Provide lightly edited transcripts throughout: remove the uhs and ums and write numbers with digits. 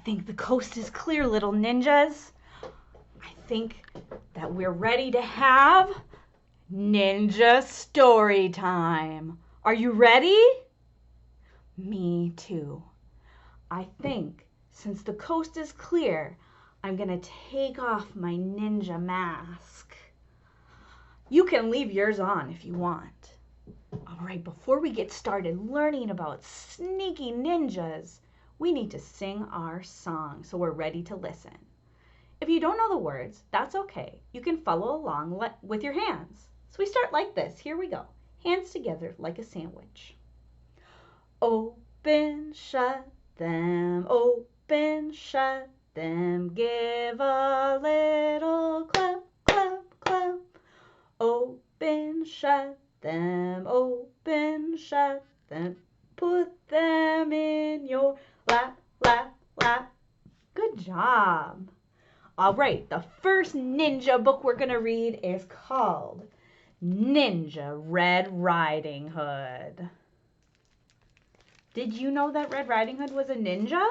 think the coast is clear, little ninjas. I think that we're ready to have ninja story time. Are you ready? Me too. I think since the coast is clear, I'm gonna take off my ninja mask. You can leave yours on if you want. All right, before we get started learning about sneaky ninjas, we need to sing our song, so we're ready to listen. If you don't know the words, that's okay. You can follow along with your hands. So we start like this. Here we go. Hands together like a sandwich. Open, shut them, open, shut them. Give a little clap, clap, clap. Open, shut them, open, shut them. Put them in your lap, lap, lap. Good job. All right, the first ninja book we're going to read is called Ninja Red Riding Hood. Did you know that Red Riding Hood was a ninja?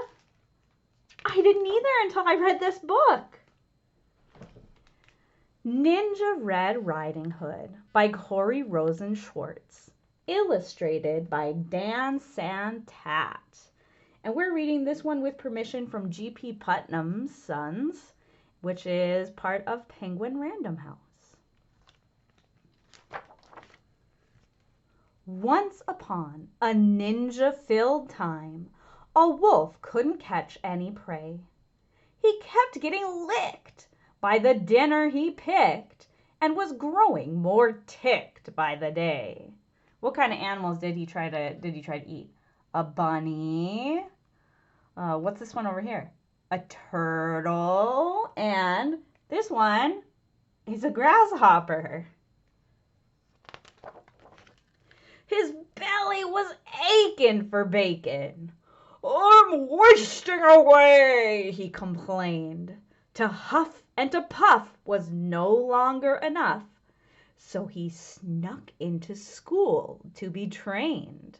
I didn't either until I read this book. Ninja Red Riding Hood by Rosen Schwartz. Illustrated by Dan Santat. And we're reading this one with permission from G.P. Putnam's Sons, which is part of Penguin Random House. Once upon a ninja-filled time, a wolf couldn't catch any prey. He kept getting licked by the dinner he picked and was growing more ticked by the day. What kind of animals did he try to eat? A bunny. What's this one over here? A turtle. And this one is a grasshopper. His belly was aching for bacon. I'm wasting away, he complained. To huff and to puff was no longer enough, so he snuck into school to be trained.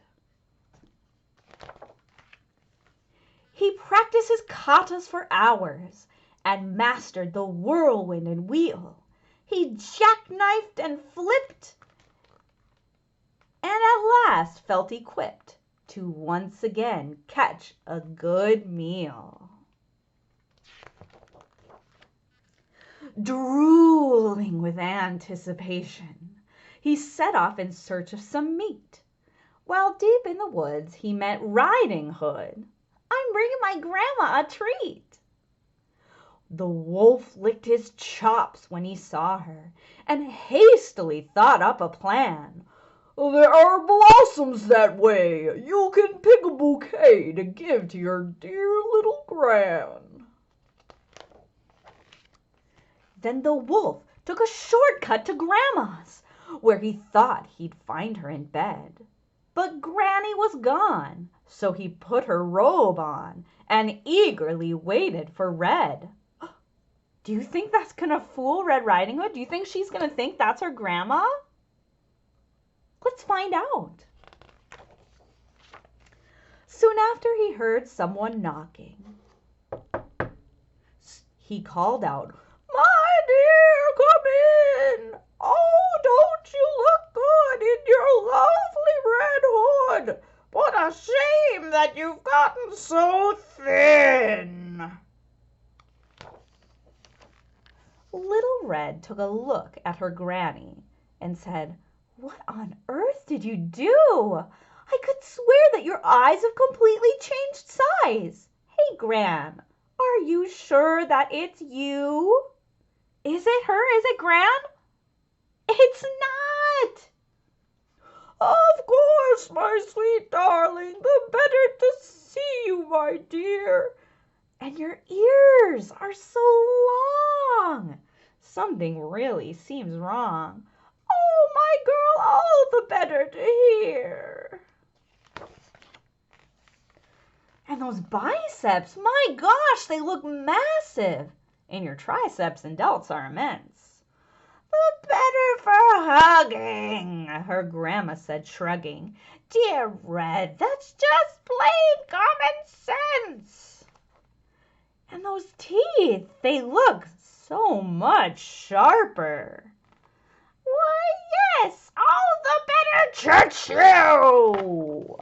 He practiced his katas for hours and mastered the whirlwind and wheel. He jackknifed and flipped, and at last felt equipped to once again catch a good meal. Drooling with anticipation, he set off in search of some meat. While deep in the woods, he met Riding Hood. I'm bringing my grandma a treat. The wolf licked his chops when he saw her and hastily thought up a plan. There are blossoms that way. You can pick a bouquet to give to your dear little Gran. Then the wolf took a shortcut to Grandma's, where he thought he'd find her in bed. But Granny was gone, so he put her robe on and eagerly waited for Red. Do you think that's going to fool Red Riding Hood? Do you think she's going to think that's her grandma? Let's find out. Soon after he heard someone knocking. He called out, "My dear, come in. Oh, don't you look good in your lovely red hood. What a shame that you've gotten so thin." Little Red took a look at her granny and said, "What on earth did you do? I could swear that your eyes have completely changed size. Hey, Gran, are you sure that it's you? Is it her? Is it Gran? It's not." "Of course, my sweet darling, the better to see you, my dear. And your ears are so long. Something really seems wrong. Oh, my girl, all the better to hear. And those biceps, my gosh, they look massive. And your triceps and delts are immense." "The better for hugging," her grandma said, shrugging. "Dear Red, that's just plain common sense." And those teeth, they look so much sharper. Why, yes, all the better choo-choo!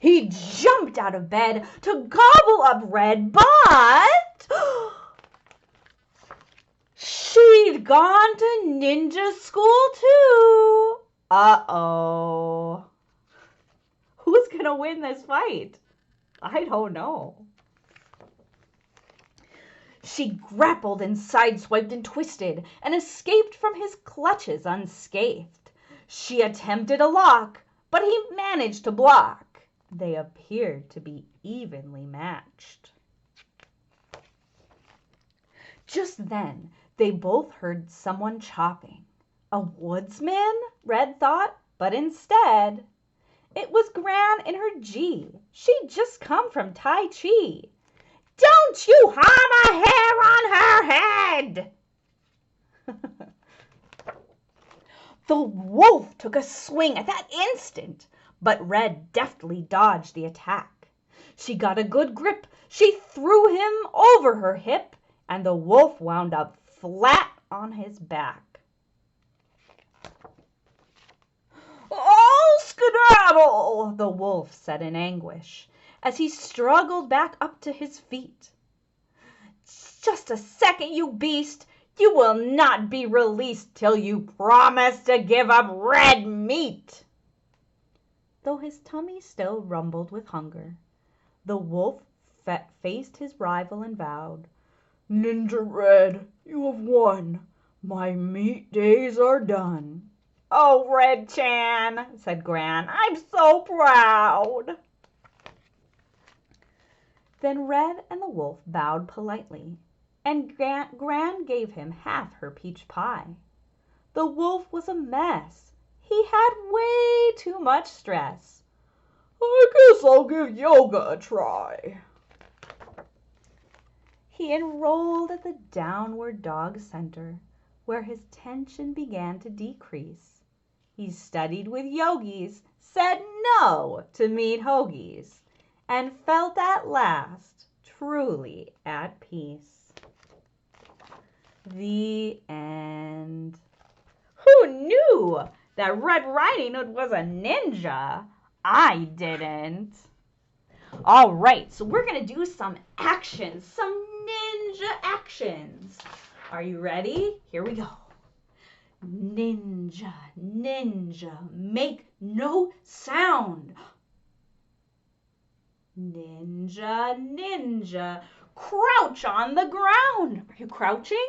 He jumped out of bed to gobble up Red, but she'd gone to ninja school too. Uh-oh. Who's gonna win this fight? I don't know. She grappled and sideswiped and twisted and escaped from his clutches unscathed. She attempted a lock, but he managed to block. They appeared to be evenly matched. Just then, they both heard someone chopping. A woodsman, Red thought, but instead, it was Gran in her G. She'd just come from Tai Chi. Don't you harm a hair on her head! The wolf took a swing at that instant, but Red deftly dodged the attack. She got a good grip, she threw him over her hip, and the wolf wound up flat on his back. "Oh, skedaddle!" the wolf said in anguish, as he struggled back up to his feet. "Just a second, you beast! You will not be released till you promise to give up red meat!" Though his tummy still rumbled with hunger, the wolf faced his rival and vowed, "Ninja Red, you have won. My meat days are done." "Oh, Red Chan," said Gran, "I'm so proud." Then Red and the wolf bowed politely, and Gran gave him half her peach pie. The wolf was a mess. He had way too much stress. "I guess I'll give yoga a try." He enrolled at the downward dog center, where his tension began to decrease. He studied with yogis, said no to meat hoagies, and felt at last truly at peace. The end. Who knew that Red Riding Hood was a ninja? I didn't. All right, so we're going to do some actions, some ninja actions. Are you ready? Here we go. Ninja, ninja, make no sound. Ninja, ninja, crouch on the ground. Are you crouching?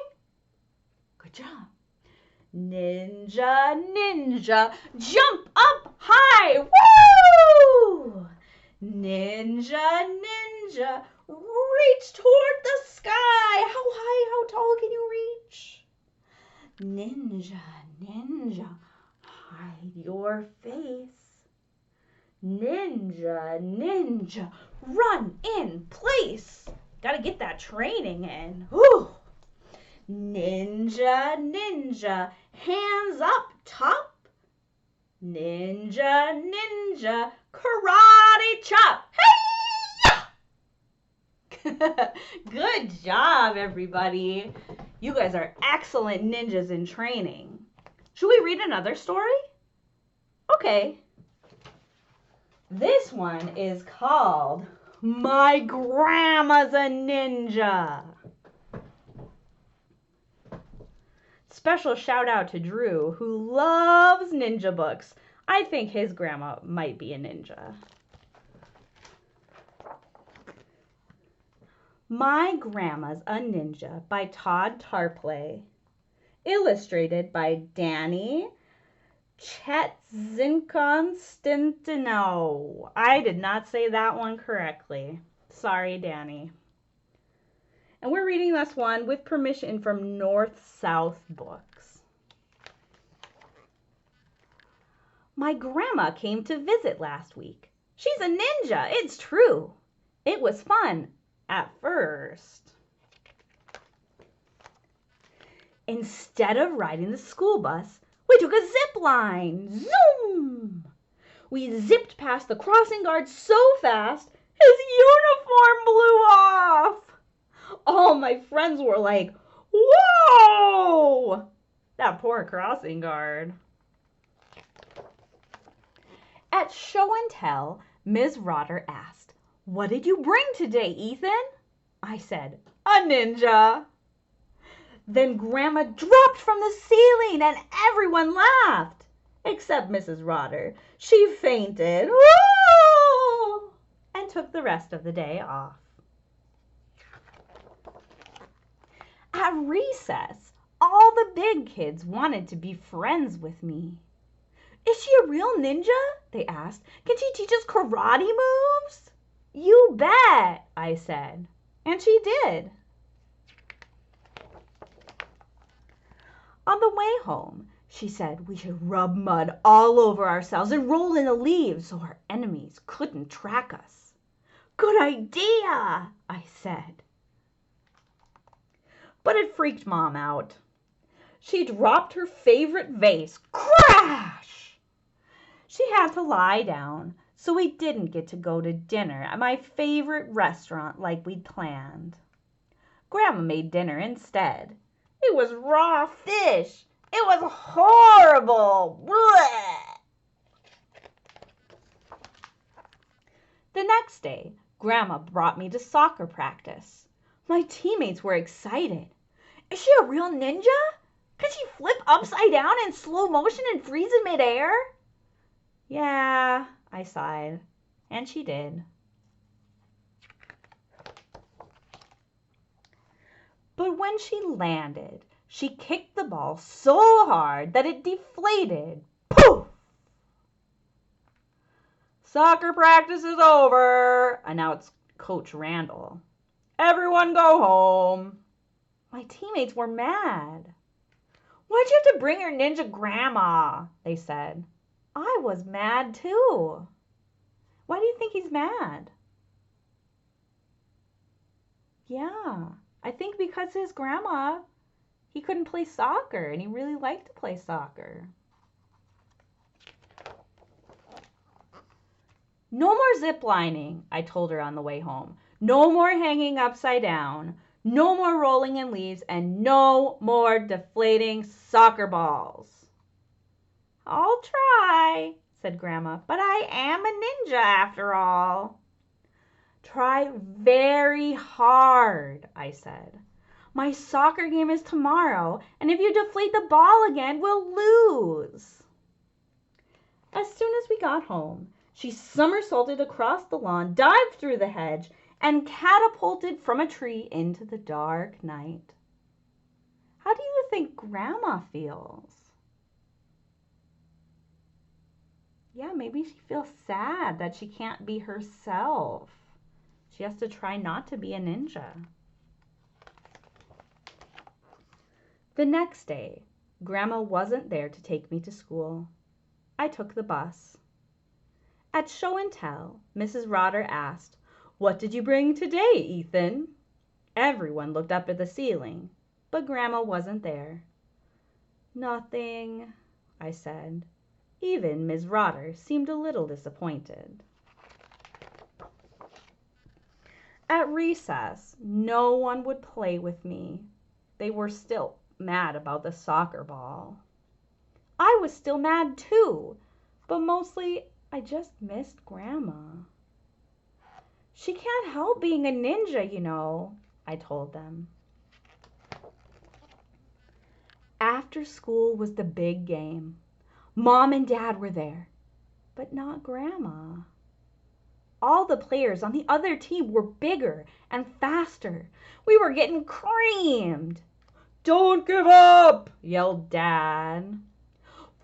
Good job. Ninja, ninja, jump up high. Woo! Ninja, ninja, reach toward the sky. How high, how tall can you reach? Ninja, ninja, hide your face. Ninja, ninja, run in place. Gotta get that training in. Whew. Ninja, ninja, hands up top. Ninja, ninja, karate chop. Hey-ya! Good job, everybody. You guys are excellent ninjas in training. Should we read another story? Okay. This one is called My Grandma's a Ninja. Special shout out to Drew, who loves ninja books. I think his grandma might be a ninja. My Grandma's a Ninja by Todd Tarpley. Illustrated by Danny Chetzinkonstantino. I did not say that one correctly. Sorry, Danny. And we're reading this one with permission from North South Books. My grandma came to visit last week. She's a ninja, it's true. It was fun at first. Instead of riding the school bus, we took a zip line. Zoom! We zipped past the crossing guard so fast, his uniform blew off. All my friends were like, "Whoa!" That poor crossing guard. At show and tell, Ms. Rotter asked, "What did you bring today, Ethan?" I said, "A ninja." Then Grandma dropped from the ceiling and everyone laughed, except Mrs. Rotter. She fainted. Woo! And took the rest of the day off. At recess, all the big kids wanted to be friends with me. "Is she a real ninja?" they asked. "Can she teach us karate moves?" "You bet," I said. And she did. On the way home, she said we should rub mud all over ourselves and roll in the leaves so our enemies couldn't track us. "Good idea," I said. But it freaked Mom out. She dropped her favorite vase. Crash! She had to lie down, so we didn't get to go to dinner at my favorite restaurant like we'd planned. Grandma made dinner instead. It was raw fish. It was horrible. Blech! The next day, Grandma brought me to soccer practice. My teammates were excited. "Is she a real ninja? Can she flip upside down in slow motion and freeze in midair?" "Yeah," I sighed, and she did. But when she landed, she kicked the ball so hard that it deflated. Poof! "Soccer practice is over," announced Coach Randall. "Everyone go home." My teammates were mad. "Why'd you have to bring your ninja grandma?" they said. I was mad too. Why do you think he's mad? Yeah, I think because his grandma, he couldn't play soccer and he really liked to play soccer. "No more zip lining," I told her on the way home. "No more hanging upside down. No more rolling in leaves, and no more deflating soccer balls." "I'll try," said Grandma, "but I am a ninja after all." "Try very hard," I said. "My soccer game is tomorrow, and if you deflate the ball again, we'll lose." As soon as we got home, she somersaulted across the lawn, dived through the hedge, and catapulted from a tree into the dark night. How do you think Grandma feels? Yeah, maybe she feels sad that she can't be herself. She has to try not to be a ninja. The next day, Grandma wasn't there to take me to school. I took the bus. At show and tell, Mrs. Rotter asked, "What did you bring today, Ethan?" Everyone looked up at the ceiling, but Grandma wasn't there. "Nothing," I said. Even Ms. Rotter seemed a little disappointed. At recess, no one would play with me. They were still mad about the soccer ball. I was still mad too, but mostly I just missed Grandma. "She can't help being a ninja, you know," I told them. After school was the big game. Mom and Dad were there, but not Grandma. All the players on the other team were bigger and faster. We were getting creamed. "Don't give up," yelled Dad.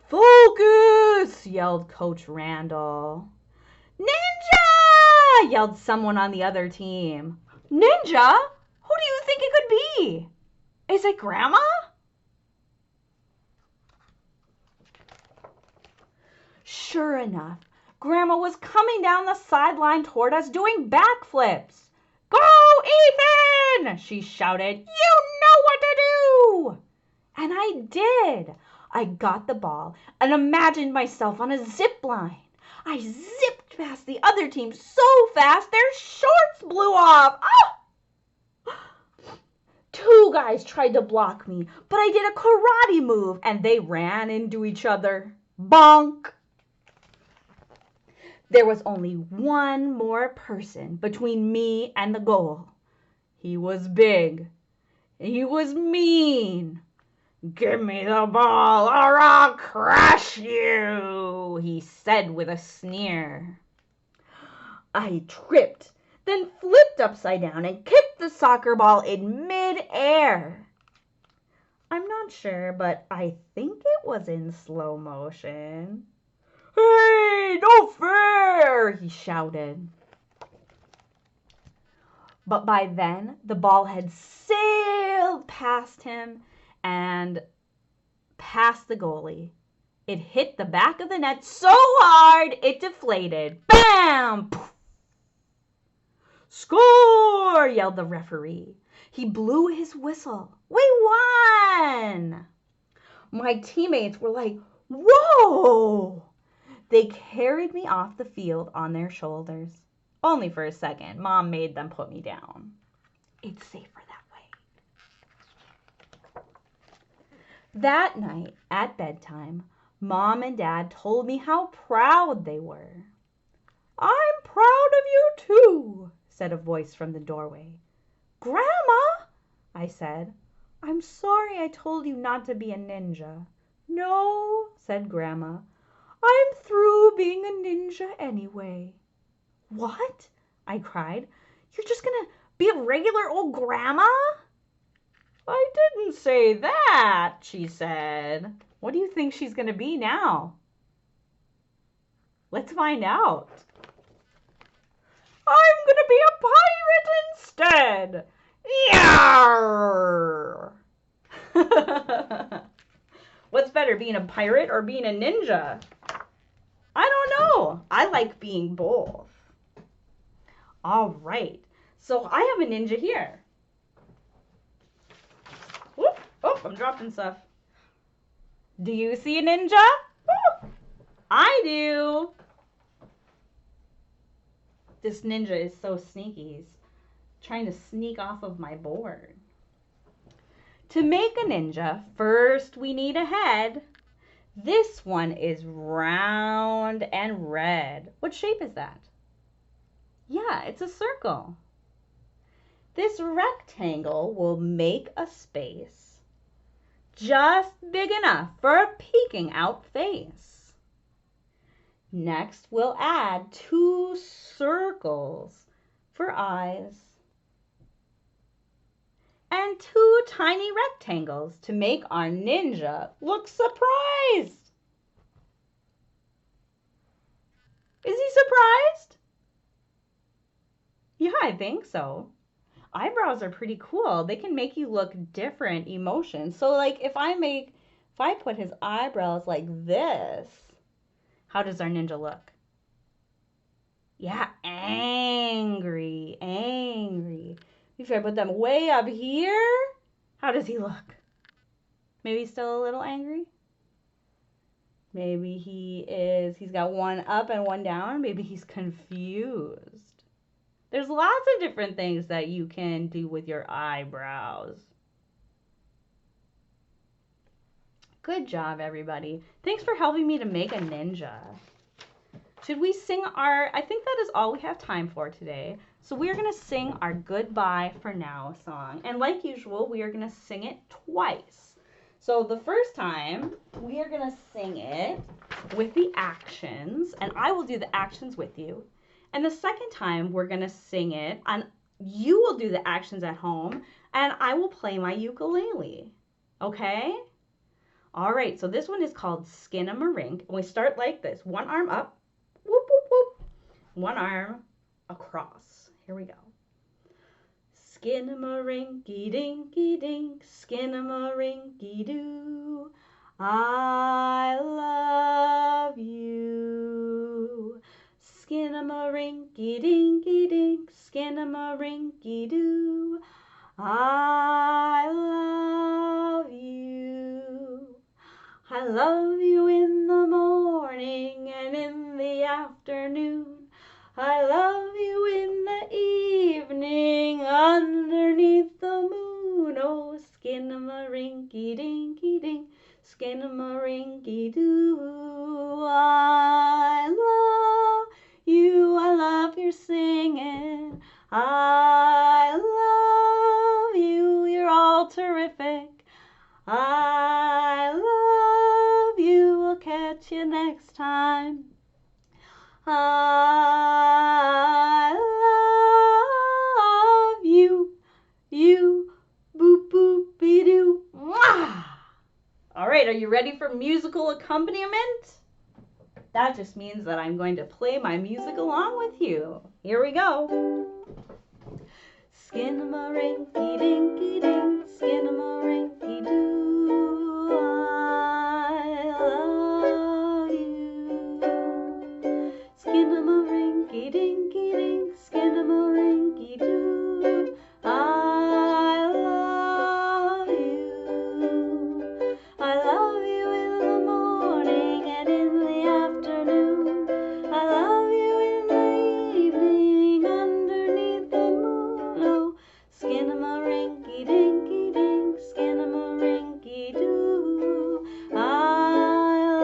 "Focus," yelled Coach Randall. "Ninja!" yelled someone on the other team. "Ninja? Who do you think it could be? Is it Grandma?" Sure enough, Grandma was coming down the sideline toward us doing backflips. "Go, Ethan!" she shouted. "You know what to do!" And I did. I got the ball and imagined myself on a zip line. I zipped past the other team so fast their shorts blew off. Oh! 2 guys tried to block me, but I did a karate move and they ran into each other. Bonk! There was only one more person between me and the goal. He was big. He was mean. "Give me the ball or I'll crush you," he said with a sneer. I tripped, then flipped upside down and kicked the soccer ball in mid-air. I'm not sure, but I think it was in slow motion. "Hey, no fair!" he shouted. But by then, the ball had sailed past him and past the goalie. It hit the back of the net so hard it deflated. Bam! "Score!" yelled the referee. He blew his whistle. We won! My teammates were like, "Whoa!" They carried me off the field on their shoulders. Only for a second. Mom made them put me down. It's safer that way. That night at bedtime, Mom and Dad told me how proud they were. "I'm proud of you too," said a voice from the doorway. "Grandma," I said, "I'm sorry I told you not to be a ninja." "No," said Grandma, "I'm through being a ninja anyway." "What?" I cried. "You're just gonna be a regular old grandma?" "I didn't say that," she said. What do you think she's gonna be now? Let's find out. "I'm gonna be a pirate instead." Yarr! What's better, being a pirate or being a ninja? I don't know. I like being both. All right. So I have a ninja here. Whoop. Oh, I'm dropping stuff. Do you see a ninja? Woo! I do. This ninja is so sneaky. He's trying to sneak off of my board. To make a ninja, first we need a head. This one is round and red. What shape is that? Yeah, it's a circle. This rectangle will make a space just big enough for a peeking out face. Next, we'll add 2 circles for eyes and 2 tiny rectangles to make our ninja look surprised. Is he surprised? Yeah, I think so. Eyebrows are pretty cool. They can make you look different emotions. So like if I put his eyebrows like this, how does our ninja look? Yeah, angry, angry. If I put them way up here, how does he look? Maybe still a little angry? Maybe he's got one up and one down. Maybe he's confused. There's lots of different things that you can do with your eyebrows. Good job, everybody. Thanks for helping me to make a ninja. Should we sing I think that is all we have time for today. So we are going to sing our Goodbye for Now song. And like usual, we are going to sing it twice. So the first time, we are going to sing it with the actions. And I will do the actions with you. And the second time, we're going to sing it. And you will do the actions at home. And I will play my ukulele. Okay? All right, so this one is called Skinnamarinky. And we start like this. One arm up. Whoop, whoop, whoop. One arm across. Here we go. Skinnamarinky dinky dink, skinnamarinky doo. I love you. Skinnamarinky dinky dink, skinnamarinky doo. I love you. I love you in the morning and in the afternoon. I love you in the evening underneath the moon. Oh, Skinnamarinky dinky ding, Skinnamarinky doo. I love you, I love your singing. I love you, you're all terrific. I love you, we'll catch you next time. I love you, boop boop be doo. All right, are you ready for musical accompaniment? That just means that I'm going to play my music along with you. Here we go. Skinnamarinky dinky ding, Skinnamarinky doo. I love you. Skinnamarinky dinky ding, Skinnamarinky doo. I love you. I love you in the morning and in the afternoon. I love you in the evening underneath the moon. Oh, Skinnamarinky dinky ding, Skinnamarinky doo. I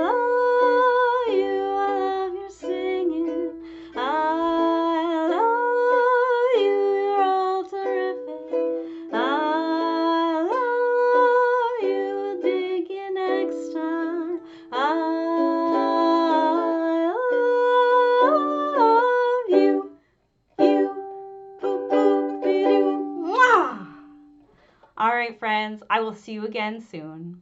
love you, I love your singing. I love you, you're all terrific. I love you, we'll dig you next time. I love you, boop boop be doo. All right, friends, I will see you again soon.